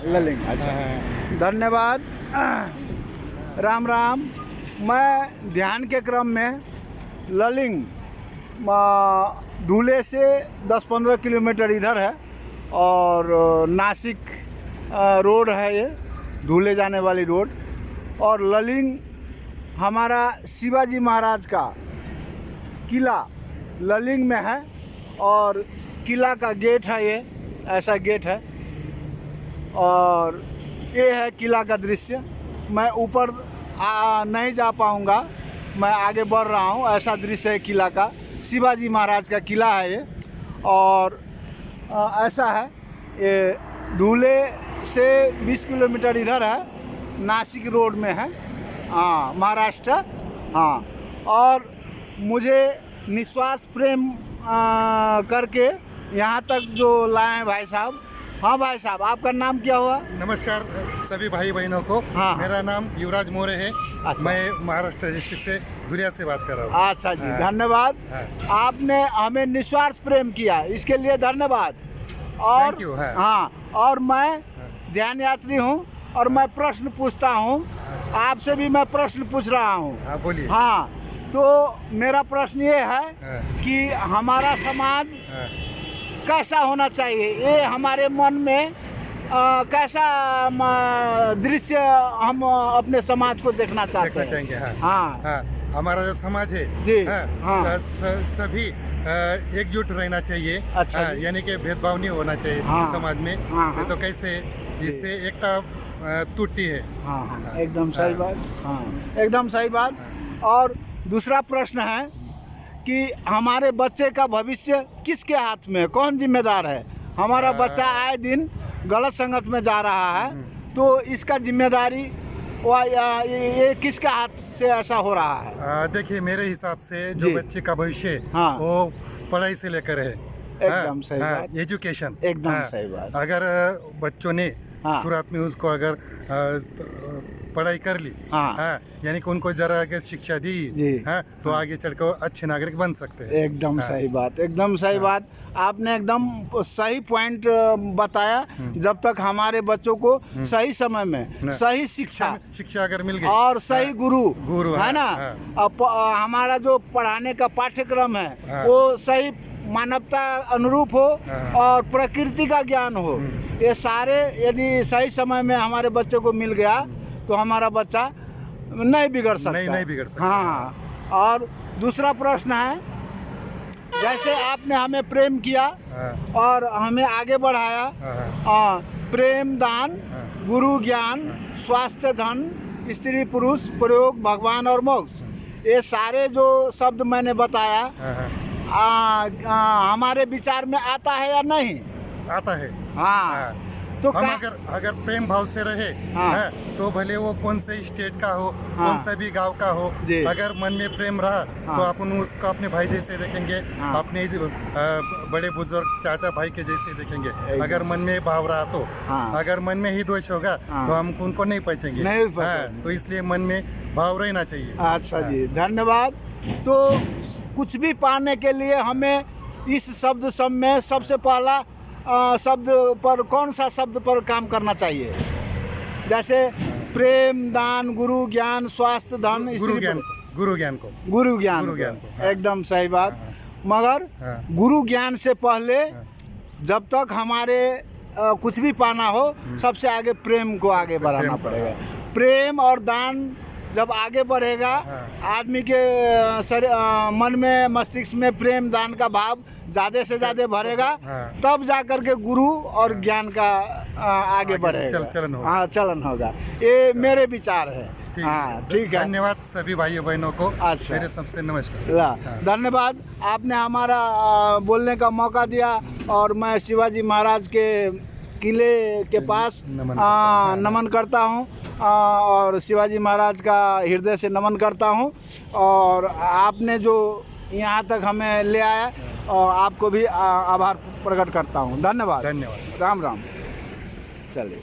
ललिंग। अच्छा, धन्यवाद। राम राम। मैं ध्यान के क्रम में ललिंग धुले से 10-15 किलोमीटर इधर है और नासिक रोड है ये, धुले जाने वाली रोड। और ललिंग हमारा शिवाजी महाराज का किला ललिंग में है और किला का गेट है ये, ऐसा गेट है और ये है किला का दृश्य। मैं ऊपर नहीं जा पाऊँगा, मैं आगे बढ़ रहा हूँ। ऐसा दृश्य है किला का, शिवाजी महाराज का किला है ये। और ऐसा है ये, धुले से 20 किलोमीटर इधर है, नासिक रोड में है, हाँ, महाराष्ट्र। हाँ, और मुझे निस्वार्थ प्रेम करके यहाँ तक जो लाए हैं भाई साहब। हाँ भाई साहब, आपका नाम क्या हुआ? नमस्कार सभी भाई बहनों को। हाँ। मेरा नाम युवराज मोरे है। अच्छा। मैं महाराष्ट्र डिस्ट्रिक्ट से धुलिया से बात कर रहा हूँ। अच्छा जी, हाँ। धन्यवाद। हाँ। आपने हमें निस्वार्थ प्रेम किया, इसके लिए धन्यवाद। और Thank you, हाँ। हाँ, और मैं ध्यान यात्री हूँ और मैं प्रश्न पूछता हूँ, आपसे भी मैं प्रश्न पूछ रहा हूँ। हाँ, बोलिए। हाँ, तो मेरा प्रश्न ये है हाँ। कि हमारा समाज हाँ। कैसा होना चाहिए, ये हमारे मन में कैसा दृश्य हम अपने समाज को देखना चाहते देखना हैं। चाहेंगे। हाँ। हाँ, हाँ, हमारा जो समाज है जी। हाँ, हाँ। सभी एकजुट रहना चाहिए। अच्छा हाँ, जी। यानी कि भेदभाव नहीं होना चाहिए हाँ। समाज में। हाँ, हाँ। तो कैसे इससे एकता टूटती है। हाँ, हाँ, एकदम सही बात। हाँ, एकदम सही बात। और दूसरा प्रश्न है कि हमारे बच्चे का भविष्य किसके हाथ में है, कौन जिम्मेदार है? हमारा बच्चा आए दिन गलत संगत में जा रहा है, तो इसका जिम्मेदारी ये किसके हाथ से ऐसा हो रहा है? देखिए, मेरे हिसाब से जो जी। बच्चे का भविष्य हाँ। वो पढ़ाई से लेकर है। एकदम सही बात। एजुकेशन एकदम सही बात। अगर बच्चों ने हाँ। शुरुआत में उसको अगर पढ़ाई कर ली, हाँ। यानी कि उनको जरा अगर शिक्षा दी, जी। तो आगे चलकर अच्छे नागरिक बन सकते हैं। एकदम सही बात, एकदम सही बात। आपने एकदम सही पॉइंट बताया। जब तक हमारे बच्चों को सही समय में सही शिक्षा अगर मिल गई और सही गुरु है हाँ, ना, अब हमारा जो पढ़ाने का पाठ्यक्रम है वो सही मानवता अनुरूप हो और प्रकृति का ज्ञान हो, ये सारे यदि सही समय में हमारे बच्चों को मिल गया तो हमारा बच्चा नहीं बिगड़ सकता। नहीं बिगड़ सकता। हाँ, और दूसरा प्रश्न है, जैसे आपने हमें प्रेम किया और हमें आगे बढ़ाया, प्रेम दान, गुरु ज्ञान, स्वास्थ्य धन, स्त्री पुरुष, प्रयोग, भगवान और मोक्ष, ये सारे जो शब्द मैंने बताया हमारे विचार में आता है या नहीं? आता है। हाँ, तो हम अगर प्रेम भाव से रहे, हाँ। तो भले वो कौन से स्टेट का हो, कौन सा भी गांव का हो, अगर मन में प्रेम रहा तो अपन उसको अपने भाई जैसे देखेंगे, अपने बड़े बुजुर्ग चाचा भाई के जैसे देखेंगे। अगर मन में भाव रहा तो, अगर मन में ही द्वेष होगा तो हम उनको नहीं पहचानेंगे। तो इसलिए मन में भाव रहना चाहिए। अच्छा जी, धन्यवाद। तो कुछ भी पाने के लिए हमें इस शब्द सब में सबसे पहला शब्द पर, कौन सा शब्द पर काम करना चाहिए? जैसे प्रेम दान, गुरु ज्ञान, स्वास्थ्य धन, गुरु ज्ञान को। एकदम सही बात। मगर गुरु ज्ञान से पहले जब तक हमारे कुछ भी पाना हो, सबसे आगे प्रेम को आगे बढ़ाना पड़ेगा। प्रेम और दान जब आगे बढ़ेगा, आदमी के मन में, मस्तिष्क में प्रेम दान का भाव ज़्यादा से ज़्यादा भरेगा, तब जा कर के गुरु और ज्ञान का आगे बढ़ेगा, चलन होगा। ये मेरे विचार है। हाँ, ठीक है। धन्यवाद सभी भाइयों बहनों को। अच्छा, मेरे सबसे नमस्कार। धन्यवाद। आपने हमारा बोलने का मौका दिया और मैं शिवाजी महाराज के किले के पास नमन करता हूँ और शिवाजी महाराज का हृदय से नमन करता हूँ। और आपने जो यहाँ तक हमें ले आया, और आपको भी आभार प्रकट करता हूँ। धन्यवाद। धन्यवाद। राम राम। चलिए।